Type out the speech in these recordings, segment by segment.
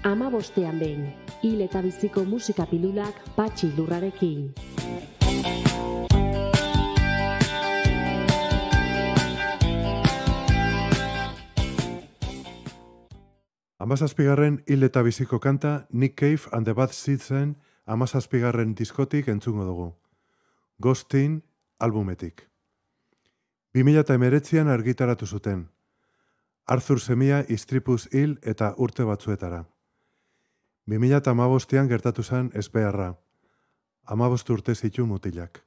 Hamabostean behin, hil eta biziko musika pilulak Patxi Lurrarekin. Hamazazpigarren hil eta biziko kanta Nick Cave and the Bad Seedsen hamazazpigarren diskotik entzungo dugu. Ghostin albumetik. 2019an argitaratu zuten. Arthur semia istripuz hil eta urte batzuetara. 2015an gertatu zen ezbeharra. 15 urte zitu mutilak.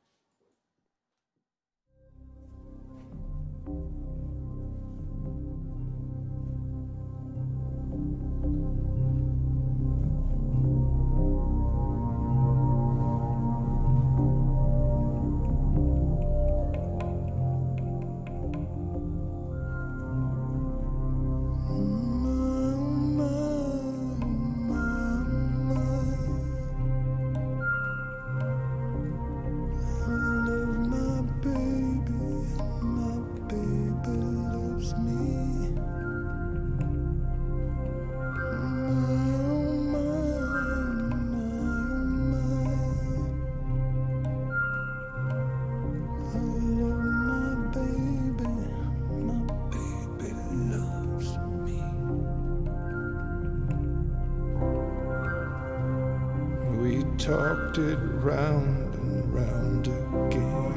Talked it round and round again,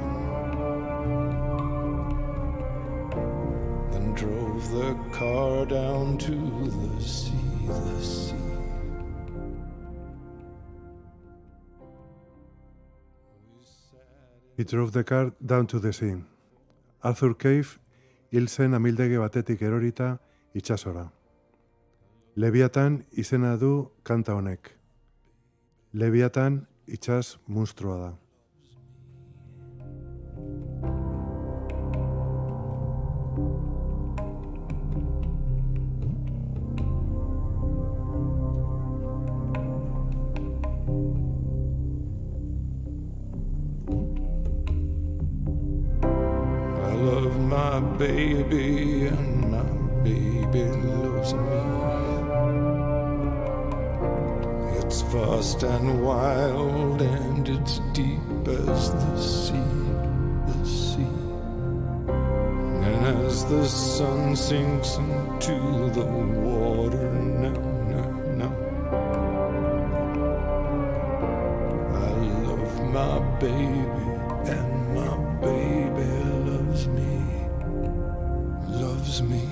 then drove the car down to the sea, He drove the car down to the sea. Arthur Cave hil zen amildegi batetik erorita itsasora. Leviatan izena du kanta honek. Leviatan itsas monstrua da. I love my baby and my baby loves me. It's vast and wild and it's deep as the sea, the sea. And as the sun sinks into the water now, I love my baby and my baby loves me, loves me.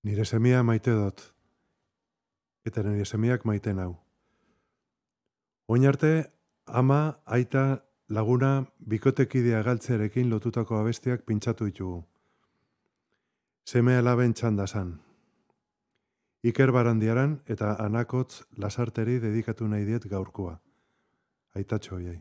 Nire semia maite dut, eta nire semiak maite nau. Oin arte, ama, aita, laguna, bikotekidea galtzearekin lotutako abestiak pintxatu ditugu. Seme alaben txanda zan. Iker Barandiaran eta Anakotz Lasarteri dedikatu nahi diet gaurkoa. Aitatxo hoiei.